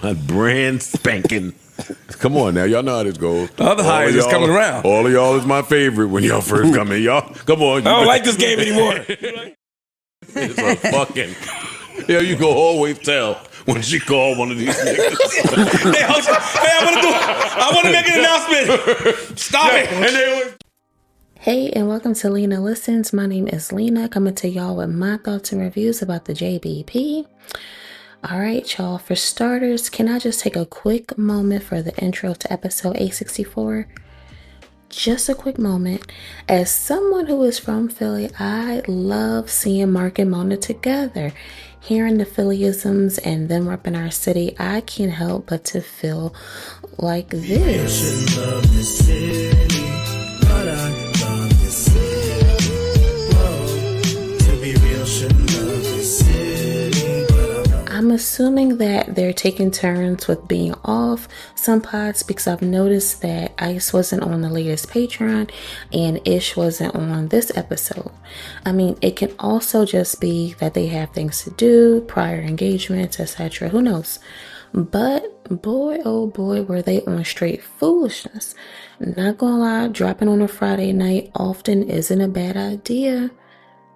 my brand spanking. Come on now, y'all know how this goes. The other hires is coming around. All of y'all is my favorite when y'all first come in. Y'all, come on. I don't like this game anymore. It's a fucking. Yeah, you can always tell when she called one of these niggas. Hey, I want to make an announcement. Stop it. Hey, and welcome to Lena Listens. My name is Lena, coming to y'all with my thoughts and reviews about the JBP. All right, y'all. For starters, can I just take a quick moment for the intro to episode 864? Just a quick moment. As someone who is from Philly, I love seeing Mark and Mona together. Hearing the Phillyisms and them repping our city, I can't help but to feel like this. I'm assuming that they're taking turns with being off some pods because I've noticed that Ice wasn't on the latest Patreon and Ish wasn't on this episode. I mean, it can also just be that they have things to do, prior engagements, etc. Who knows? But boy, oh boy, were they on straight foolishness. Not gonna lie, dropping on a Friday night often isn't a bad idea.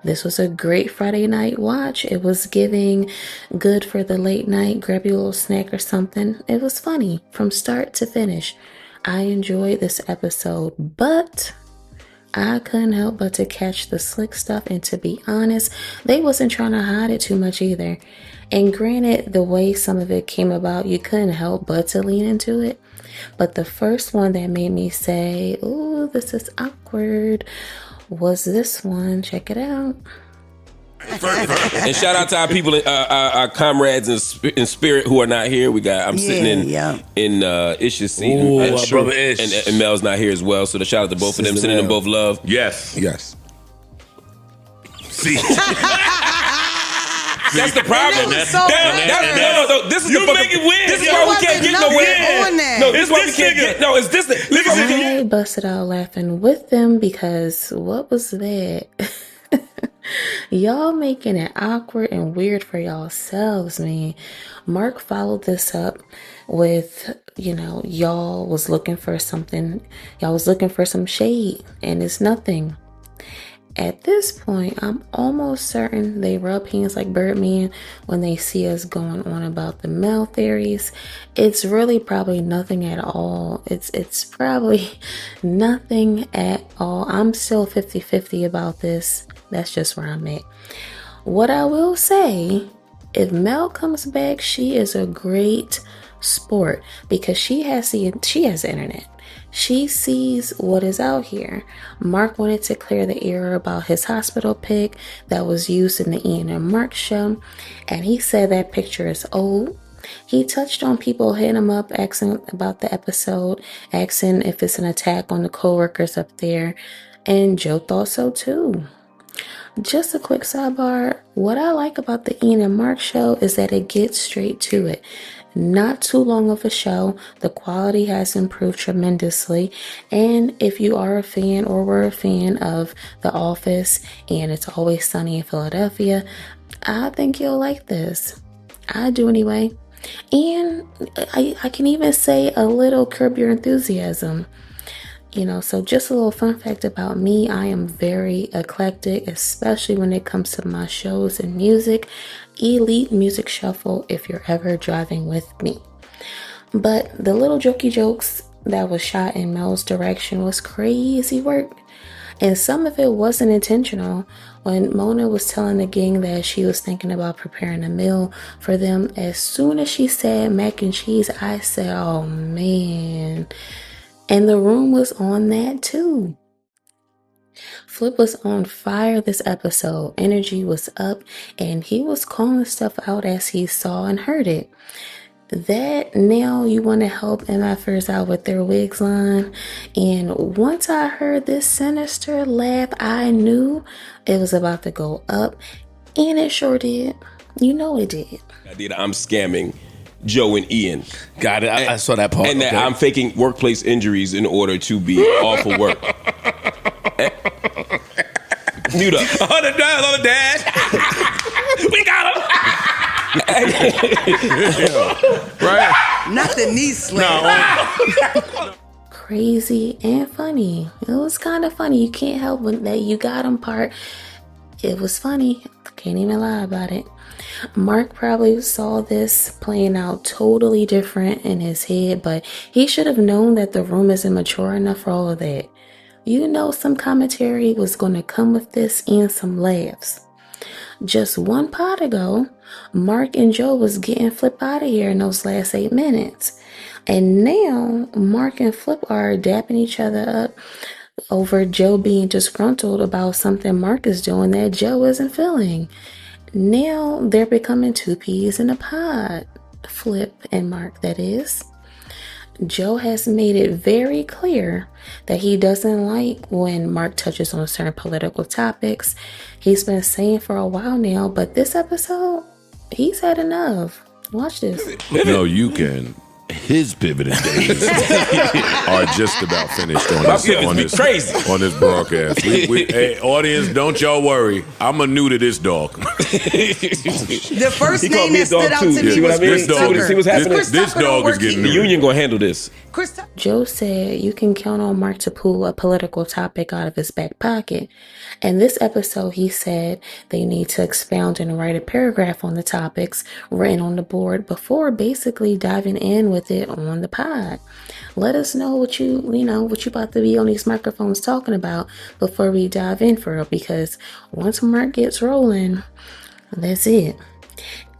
This was a great Friday night watch. It was giving good for the late night, grab your little snack or something. It was funny from start to finish. I enjoyed this episode, but I couldn't help but to catch the slick stuff. And to be honest, they wasn't trying to hide it too much either. And granted, the way some of it came about, you couldn't help but to lean into it. But the first one that made me say, ooh, this is awkward, was this one. Check it out. And shout out to our people, our comrades in spirit who are not here. I'm sitting in Ish's seat. Ooh, and our brother Ish. And Mel's not here as well. So the shout out to both of them, sending them both love. Yes. See. That's the problem. No, this is you the make it weird. This is why we can't get nowhere. No, this is why we can't get. No, it's this. I busted out laughing with them because what was that? Y'all making it awkward and weird for yourselves, man. Mark followed this up with, y'all was looking for something. Y'all was looking for some shade, and it's nothing. At this point, I'm almost certain they rub hands like Birdman when they see us going on about the male theories. It's really probably nothing at all. It's probably nothing at all. I'm still 50-50 about this. That's just where I'm at. What I will say, if Mel comes back, she is a great sport because she has the internet. She sees what is out here. Mark wanted to clear the air about his hospital pic that was used in the Ian and Mark show, and he said that picture is old. He touched on people hitting him up, asking about the episode, asking if it's an attack on the co-workers up there, and Joe thought so too. Just a quick sidebar, what I like about the Ian and Mark show is that it gets straight to it. Not too long of a show. The quality has improved tremendously. And if you are a fan or were a fan of The Office and It's Always Sunny in Philadelphia, I think you'll like this. I do anyway. And I can even say a little Curb Your Enthusiasm. So just a little fun fact about me, I am very eclectic, especially when it comes to my shows and music. Elite Music Shuffle if you're ever driving with me. But the little jokey jokes that was shot in Mel's direction was crazy work. And some of it wasn't intentional. When Mona was telling the gang that she was thinking about preparing a meal for them, as soon as she said mac and cheese, I said, oh man. And the room was on that too. Flip was on fire this episode. Energy was up and he was calling stuff out as he saw and heard it. That now you want to help MFers out with their wigs line. And once I heard this sinister laugh, I knew it was about to go up. And it sure did. You know it did. I'm scamming Joe and Ian. Got it. I saw that part. And that I'm faking workplace injuries in order to be off of work. Mute up. On the dash. We got him. Right? Not the knee slap. No. Crazy and funny. It was kind of funny. You can't help but that you got him part. It was funny. Can't even lie about it. Mark probably saw this playing out totally different in his head, but he should have known that the room isn't mature enough for all of that. You know, some commentary was going to come with this and some laughs. Just one pod ago, Mark and Joe was getting Flip out of here in those last 8 minutes. And now Mark and Flip are dapping each other up over Joe being disgruntled about something Mark is doing that Joe isn't feeling. Now they're becoming two peas in a pod. Flip and Mark, that is. Joe has made it very clear that he doesn't like when Mark touches on certain political topics. He's been saying for a while now, but this episode, he's had enough. Watch this. No, you can. His pivoting days are just about finished on this broadcast. Hey, audience, don't y'all worry. I'm a new to this dog. The first name that stood out to me was Chris Tucker. See what's happening? This dog is getting the union gonna handle this. Joe said you can count on Mark to pull a political topic out of his back pocket. In this episode, he said they need to expound and write a paragraph on the topics written on the board before basically diving in with it on the pod. Let us know what you about to be on these microphones talking about before we dive in for it, because once Mark gets rolling, that's it.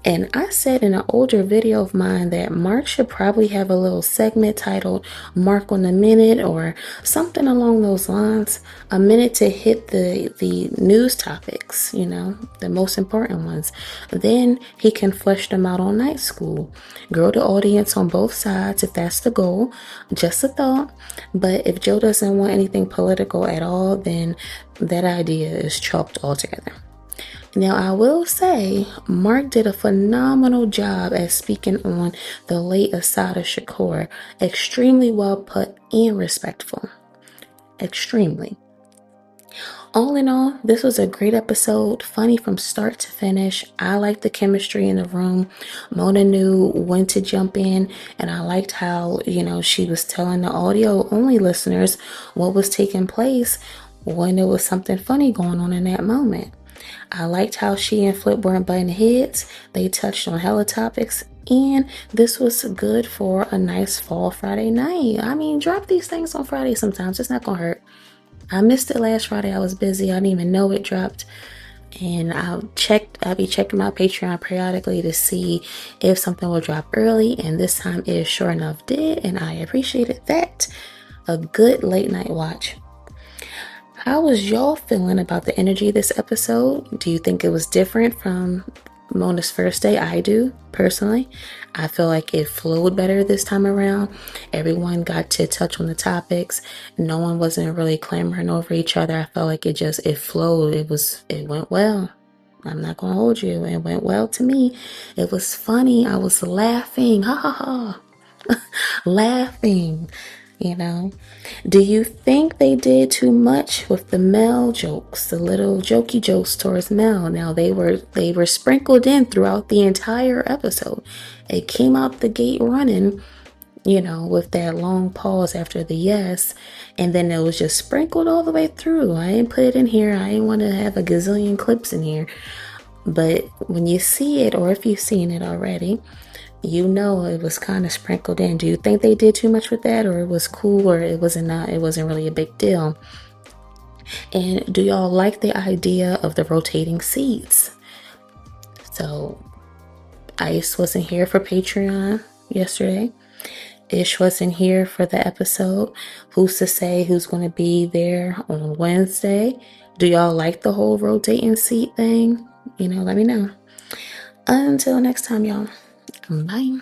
And I said in an older video of mine that Mark should probably have a little segment titled Mark on the Minute or something along those lines. A minute to hit the news topics, the most important ones. Then he can flesh them out on Night School. Grow the audience on both sides if that's the goal. Just a thought. But if Joe doesn't want anything political at all, then that idea is chalked altogether. Now, I will say, Mark did a phenomenal job at speaking on the late Assata Shakur. Extremely well put and respectful. Extremely. All in all, this was a great episode, funny from start to finish. I liked the chemistry in the room. Mona knew when to jump in, and I liked how, she was telling the audio-only listeners what was taking place when there was something funny going on in that moment. I liked how she and Flip weren't butting heads. They touched on hella topics, and this was good for a nice fall Friday night. I mean, drop these things on Friday sometimes. It's not gonna hurt. I missed it last Friday. I was busy. I didn't even know it dropped. And I'll be checking my Patreon periodically to see if something will drop early. And this time it sure enough did. And I appreciated that. A good late night watch. How was y'all feeling about the energy of this episode? Do you think it was different from Mona's first day? I do, personally. I feel like it flowed better this time around. Everyone got to touch on the topics. No one wasn't really clamoring over each other. I felt like it flowed. It went well. I'm not gonna hold you. It went well to me. It was funny. I was laughing. Ha ha ha. Laughing. Do you think they did too much with the Mel jokes, the little jokey jokes towards Mel? Now they were sprinkled in throughout the entire episode. It came out the gate running, with that long pause after the yes, and then it was just sprinkled all the way through. I didn't put it in here. I didn't want to have a gazillion clips in here. But when you see it, or if you've seen it already, it was kind of sprinkled in. Do you think they did too much with that, or it was cool, or it wasn't really a big deal? And do y'all like the idea of the rotating seats? So Ice wasn't here for Patreon yesterday. Ish wasn't here for the episode. Who's to say who's going to be there on Wednesday? Do y'all like the whole rotating seat thing? Let me know. Until next time, y'all. Bye.